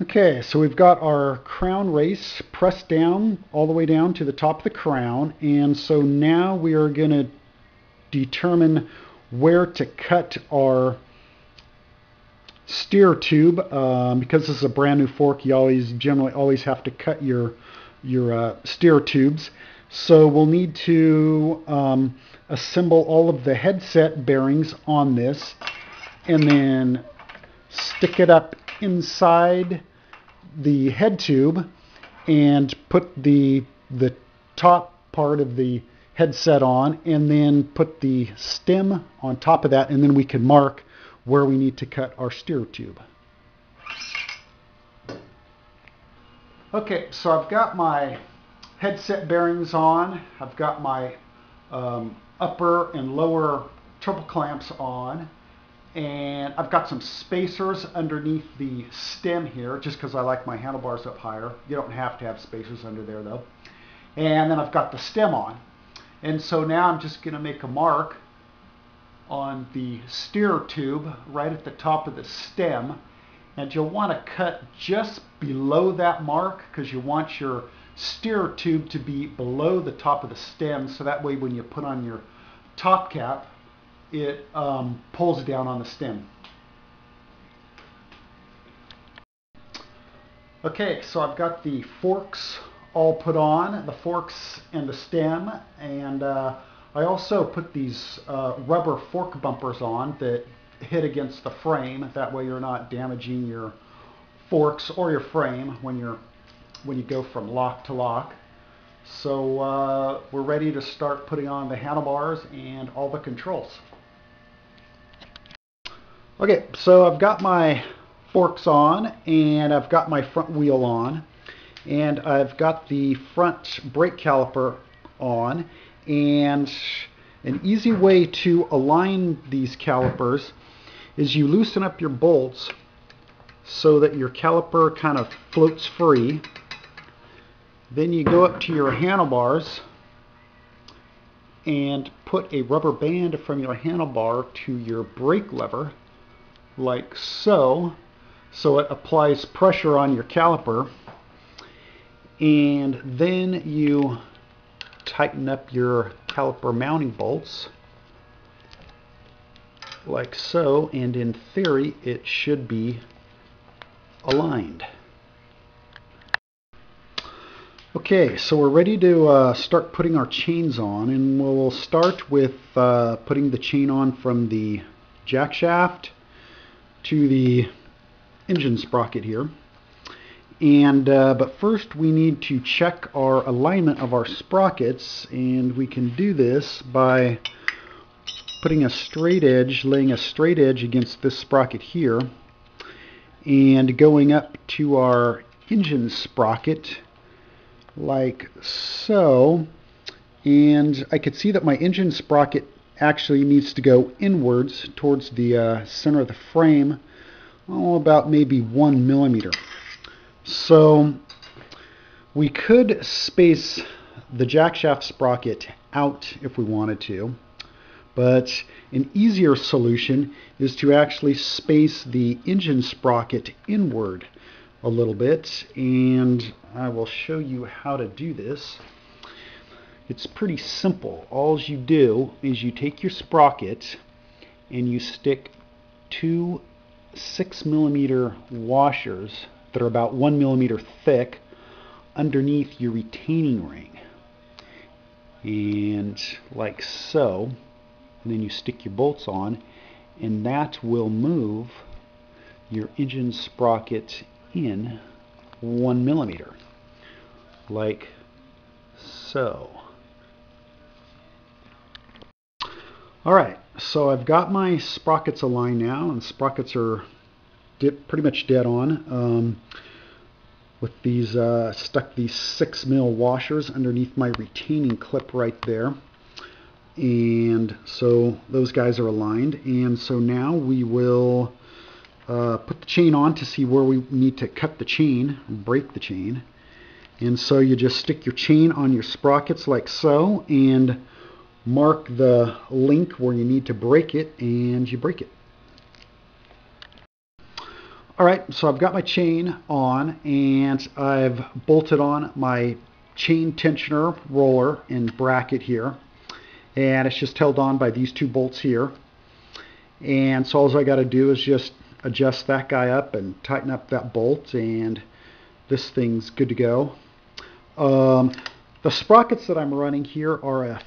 Okay, so we've got our crown race pressed down all the way down to the top of the crown, and so now we are going to determine where to cut our steer tube. Because this is a brand new fork, you generally always have to cut your steer tubes. So we'll need to assemble all of the headset bearings on this and then stick it up inside the head tube and put the top part of the headset on, and then put the stem on top of that, and then we can mark where we need to cut our steer tube. Okay, so I've got my headset bearings on. I've got my upper and lower triple clamps on. And I've got some spacers underneath the stem here, just because I like my handlebars up higher. You don't have to have spacers under there though. And then I've got the stem on. And so now I'm just going to make a mark on the steer tube right at the top of the stem. And you'll want to cut just below that mark, because you want your steer tube to be below the top of the stem, so that way when you put on your top cap, it pulls down on the stem. Okay, so I've got the forks all put on, the forks and the stem, and I also put these rubber fork bumpers on that hit against the frame. That way you're not damaging your forks or your frame when you go from lock to lock. So we're ready to start putting on the handlebars and all the controls. Okay, so I've got my forks on, and I've got my front wheel on, and I've got the front brake caliper on. And an easy way to align these calipers is you loosen up your bolts so that your caliper kind of floats free. Then you go up to your handlebars and put a rubber band from your handlebar to your brake lever, like so, so it applies pressure on your caliper. And then you tighten up your caliper mounting bolts like so, and in theory it should be aligned. Okay, so we're ready to start putting our chains on, and we'll start with putting the chain on from the jack shaft to the engine sprocket here. And but first we need to check our alignment of our sprockets, and we can do this by putting a straight edge, laying a straight edge against this sprocket here, and going up to our engine sprocket like so. And I could see that my engine sprocket actually needs to go inwards towards the center of the frame, about maybe 1 millimeter. So we could space the jackshaft sprocket out if we wanted to, but an easier solution is to actually space the engine sprocket inward a little bit, and I will show you how to do this. It's pretty simple. All you do is you take your sprocket and you stick two 6mm washers that are about 1 millimeter thick underneath your retaining ring, and like so, and then you stick your bolts on, and that will move your engine sprocket in 1 millimeter like so. Alright, so I've got my sprockets aligned now, and sprockets are pretty much dead on. With these stuck these 6mm washers underneath my retaining clip right there, and so those guys are aligned. And so now we will put the chain on to see where we need to cut the chain, break the chain. And so you just stick your chain on your sprockets like so, and mark the link where you need to break it, and you break it. Alright, so I've got my chain on and I've bolted on my chain tensioner roller and bracket here, and it's just held on by these two bolts here. And so all I got to do is just adjust that guy up and tighten up that bolt, and this thing's good to go. The sprockets that I'm running here are a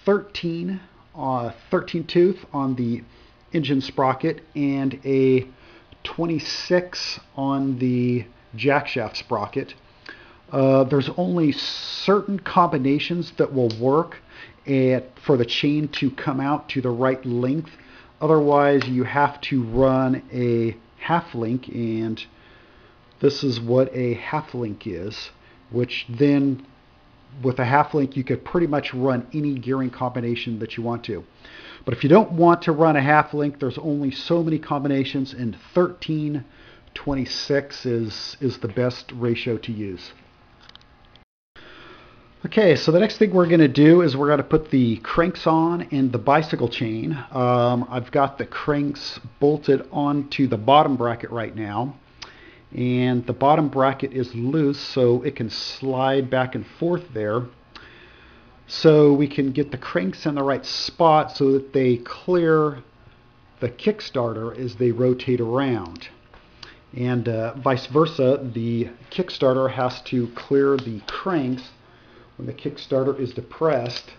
13 tooth on the engine sprocket and a 26 on the jackshaft sprocket. There's only certain combinations that will work for the chain to come out to the right length. Otherwise, you have to run a half link, and this is what a half link is, which then with a half link you could pretty much run any gearing combination that you want to. But if you don't want to run a half link, there's only so many combinations, and 13:26 is the best ratio to use. Okay, so the next thing we're going to do is we're going to put the cranks on and the bicycle chain. I've got the cranks bolted onto the bottom bracket right now, and the bottom bracket is loose so it can slide back and forth there. So we can get the cranks in the right spot so that they clear the Kickstarter as they rotate around. And vice versa, the Kickstarter has to clear the cranks when the Kickstarter is depressed.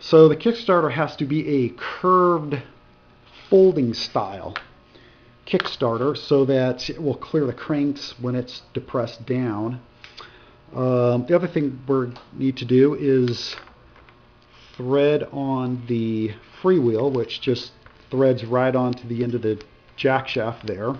So the Kickstarter has to be a curved folding style Kickstarter so that it will clear the cranks when it's depressed down. The other thing we need to do is thread on the freewheel, which just threads right onto the end of the jack shaft there.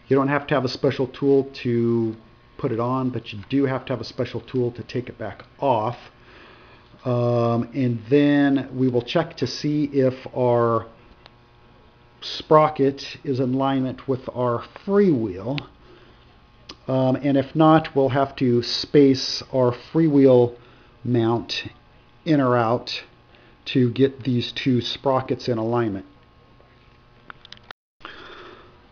You don't have to have a special tool to put it on, but you do have to have a special tool to take it back off. And then we will check to see if our sprocket is in alignment with our freewheel. And if not, we'll have to space our freewheel mount in or out to get these two sprockets in alignment.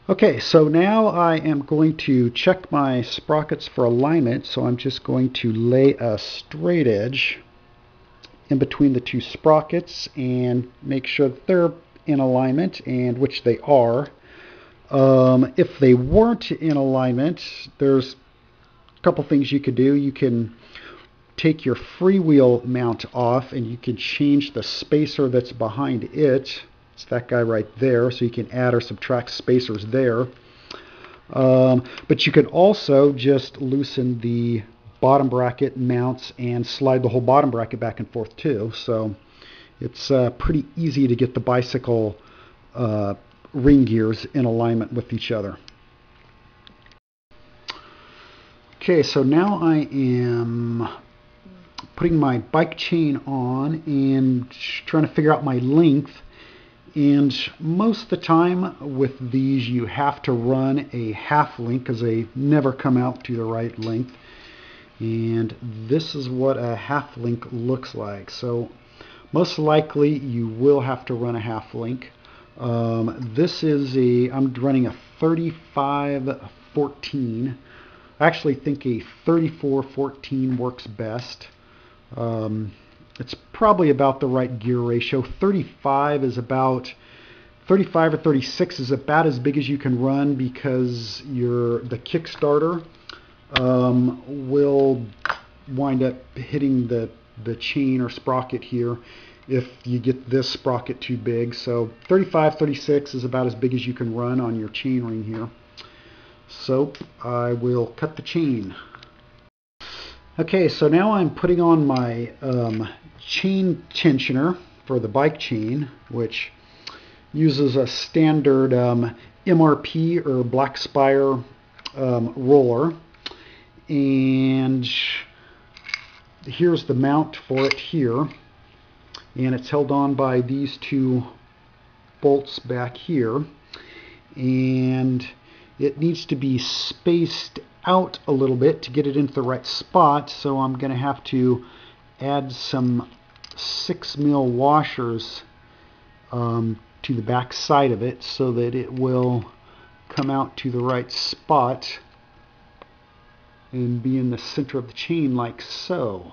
Okay, so now I am going to check my sprockets for alignment, so I'm just going to lay a straight edge in between the two sprockets and make sure that they're in alignment, and which they are. If they weren't in alignment, there's a couple things you could do. You can take your freewheel mount off and you can change the spacer that's behind it. It's that guy right there, so you can add or subtract spacers there. But you can also just loosen the bottom bracket mounts and slide the whole bottom bracket back and forth too. So it's pretty easy to get the bicycle ring gears in alignment with each other. Okay, so now I am putting my bike chain on and trying to figure out my length. And most of the time with these you have to run a half link because they never come out to the right length. And this is what a half link looks like. So most likely you will have to run a half link. This is I'm running a 35-14. I actually think a 34-14 works best. It's probably about the right gear ratio. 35 or 36 is about as big as you can run because the Kickstarter will wind up hitting the chain or sprocket here if you get this sprocket too big. So 35, 36 is about as big as you can run on your chain ring here. So I will cut the chain. Okay, so now I'm putting on my chain tensioner for the bike chain, which uses a standard MRP or Black Spire roller. And here's the mount for it here. And it's held on by these two bolts back here. And it needs to be spaced out a little bit to get it into the right spot, so I'm going to have to add some 6mm washers to the back side of it so that it will come out to the right spot and be in the center of the chain like so.